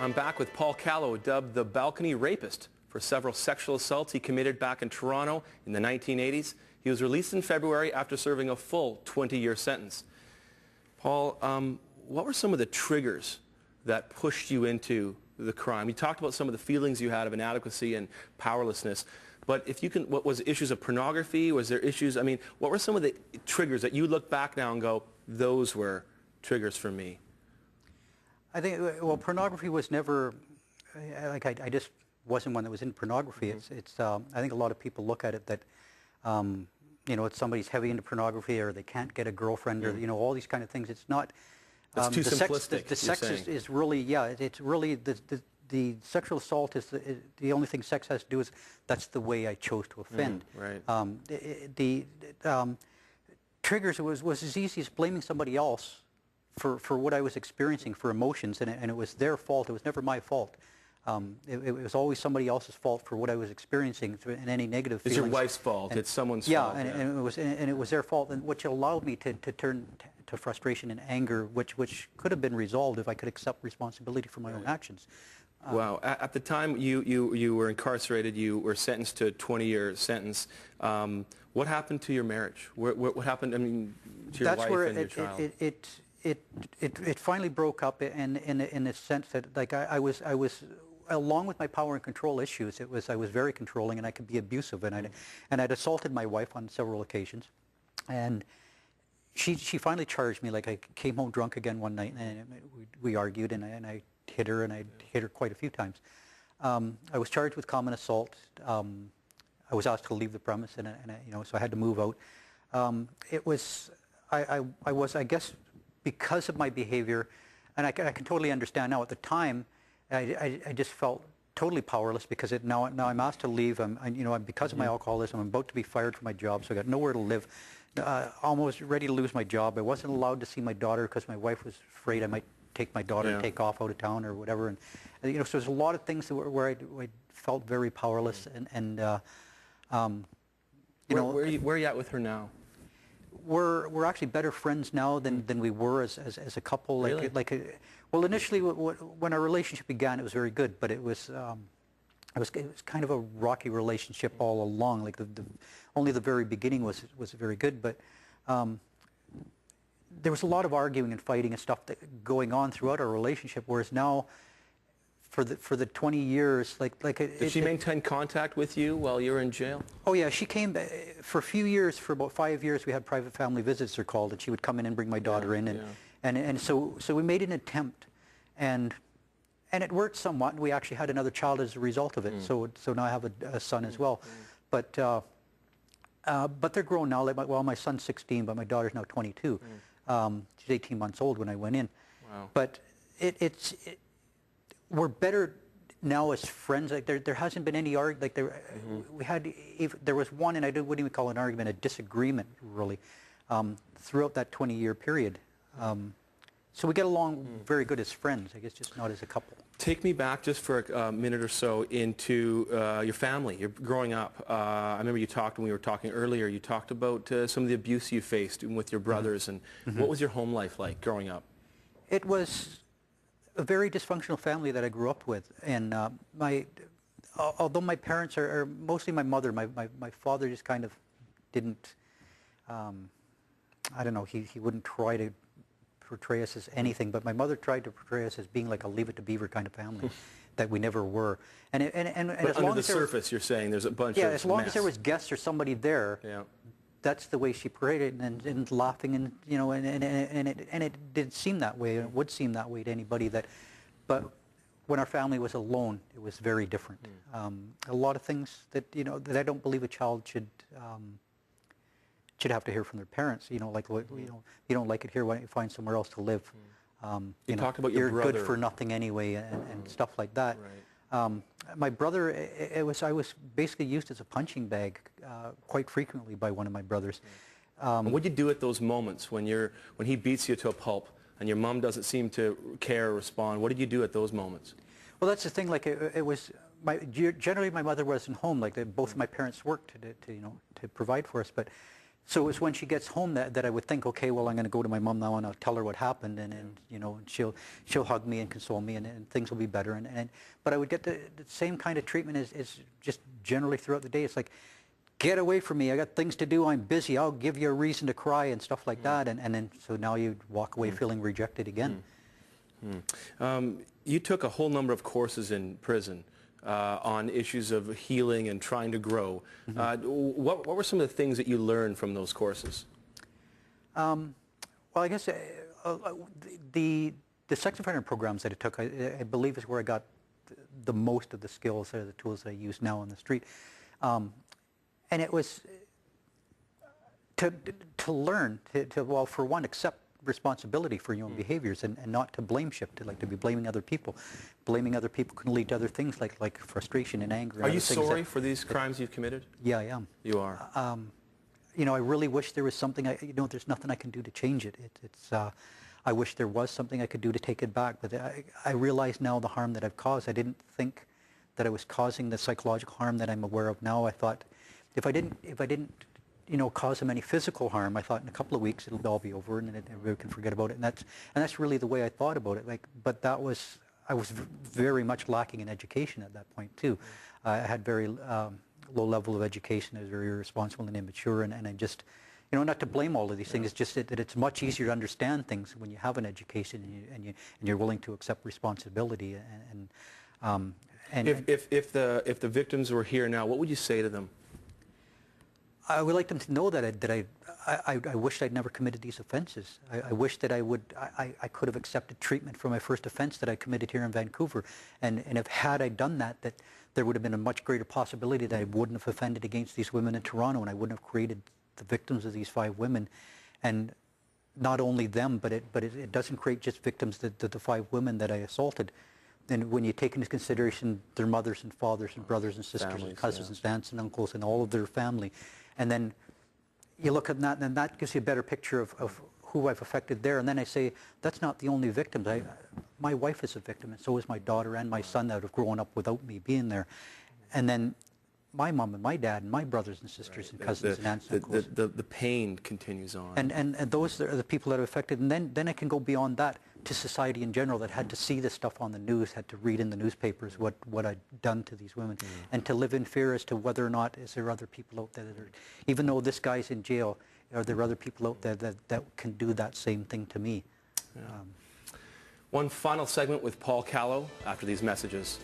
I'm back with Paul Callow, dubbed the balcony rapist for several sexual assaults he committed back in Toronto in the 1980s. He was released in February after serving a full 20-year sentence. Paul, what were some of the triggers that pushed you into the crime? You talked about some of the feelings you had of inadequacy and powerlessness, but if you can, what was it, issues of pornography? Was there issues, I mean, what were some of the triggers that you look back now and go, those were triggers for me? I think, well, pornography was never, like, I just wasn't one that was in pornography. Mm-hmm. I think a lot of people look at it that, you know, it's somebody's heavy into pornography, or they can't get a girlfriend, or, you know, all these kind of things. It's not, it's too simplistic. The sex is really, yeah, it's really, the sexual assault is the only thing sex has to do is, that's the way I chose to offend. Right. The triggers was as easy as blaming somebody else for what I was experiencing, for emotions, and it was their fault. It was never my fault. It was always somebody else's fault for what I was experiencing, and any negative feelings. It's your wife's fault. It's someone's fault. Yeah, and it was their fault, and which allowed me to turn to frustration and anger, which could have been resolved if I could accept responsibility for my own actions. Wow. At the time you were incarcerated, you were sentenced to a 20-year sentence. What happened to your marriage? What happened, I mean, to your wife and your child? It finally broke up in the sense that, like, I was along with my power and control issues, I was very controlling, and I could be abusive, and I'd assaulted my wife on several occasions, and she finally charged me. Like, I came home drunk again one night, and we argued, and I hit her, and I hit her quite a few times. I was charged with common assault. I was asked to leave the premise, and you know, so I had to move out. It was I was, I guess, because of my behavior, and I can totally understand now. At the time, I just felt totally powerless, because now I'm asked to leave. Because of my alcoholism, I'm about to be fired from my job, so I got nowhere to live. Almost ready to lose my job. I wasn't allowed to see my daughter because my wife was afraid I might take my daughter and take off out of town or whatever. And you know, so there's a lot of things where I felt very powerless. And you know, where are you at with her now? We're actually better friends now than we were as a couple. Really? Well, initially when our relationship began, it was very good, but it was kind of a rocky relationship all along. Like only the very beginning was very good, but there was a lot of arguing and fighting and stuff going on throughout our relationship. Whereas now, for the 20 years, did she maintain contact with you while you were in jail? Oh yeah, she came for a few years. For about 5 years, we had private family visits, they're called, and she would come in and bring my daughter in, and so we made an attempt, and it worked somewhat. We actually had another child as a result of it. So now I have a son as well, but they're grown now. Like, well, my son's 16, but my daughter's now 22. She's 18 months old when I went in. Wow. But we're better now as friends. Like, there hasn't been any argument. Like, we had, there was one, and I wouldn't even call it an argument, a disagreement, really, throughout that 20-year period. So we get along very good as friends, I guess, just not as a couple. Take me back just for a minute or so into your family, your growing up. I remember when we were talking earlier, you talked about some of the abuse you faced with your brothers, and what was your home life like growing up? It was a very dysfunctional family that I grew up with, and although my parents are mostly my mother, my father just kind of didn't, I don't know, he wouldn't try to portray us as anything, but my mother tried to portray us as being like a Leave It to Beaver kind of family that we never were. And as long under the as surface, you're saying there's a bunch of as long as there was guests or somebody there, that's the way she portrayed it, and laughing, and you know, and it did seem that way, and it would seem that way to anybody but when our family was alone, it was very different. A lot of things that, you know, that I don't believe a child should have to hear from their parents. You know, like, you know, you don't like it here, why don't you find somewhere else to live? You talked about your brother. You're good for nothing anyway, and stuff like that. Right. My brother, I was basically used as a punching bag quite frequently by one of my brothers. What do you do at those moments when he beats you to a pulp and your mom doesn't seem to care or respond? What did you do at those moments? Well, that's the thing. Like, generally my mother wasn't home. Like, both of my parents worked to provide for us, but So it's when she gets home that I would think, okay, well, I'm going to go to my mom now and I'll tell her what happened, and you know, and she'll hug me and console me, and things will be better. But I would get the same kind of treatment as just generally throughout the day. It's like, get away from me, I got things to do, I'm busy, I'll give you a reason to cry and stuff like that. And then so now you walk away feeling rejected again. You took a whole number of courses in prison on issues of healing and trying to grow. What were some of the things that you learned from those courses? Well, I guess the sex offender programs that I took, I believe, is where I got the most of the skills or the tools that I use now on the street. And it was to learn to well, for one, accept responsibility for your own behaviors, and not to blame shift, to be blaming other people. Blaming other people can lead to other things like frustration and anger. Are you sorry for these crimes you've committed? Yeah, I am. You are? You know, I really wish there was something, you know, there's nothing I can do to change it. I wish there was something I could do to take it back, but I realize now the harm that I've caused. I didn't think that I was causing the psychological harm that I'm aware of now. I thought if I didn't you know, cause him any physical harm, I thought in a couple of weeks it'll all be over and everybody can forget about it. And that's really the way I thought about it. But I was very much lacking in education at that point too. I had very low level of education. I was very irresponsible and immature, and I just, you know, not to blame all of these things. It's just that it's much easier to understand things when you have an education and you're willing to accept responsibility. If the victims were here now, what would you say to them? I would like them to know that I wished I'd never committed these offenses. I wish that I could have accepted treatment for my first offense that I committed here in Vancouver, and if had I done that there would have been a much greater possibility that I wouldn't have offended against these women in Toronto, and I wouldn't have created the victims of these 5 women. And not only them, but it doesn't create just victims, the 5 women that I assaulted. And when you take into consideration their mothers and fathers and brothers and sisters, families, and cousins and aunts and uncles and all of their family, and then you look at that, and that gives you a better picture of who I've affected there. And then I say, that's not the only victims. My wife is a victim, and so is my daughter and my son that have grown up without me being there. And then my mom and my dad and my brothers and sisters and cousins and aunts and uncles. The pain continues on. And those are the people that are affected. And then I can go beyond that to society in general that had to see this stuff on the news, had to read in the newspapers what I'd done to these women, and to live in fear as to whether or not is there other people out there that are, even though this guy's in jail, are there other people out there that can do that same thing to me? Yeah. One final segment with Paul Callow after these messages.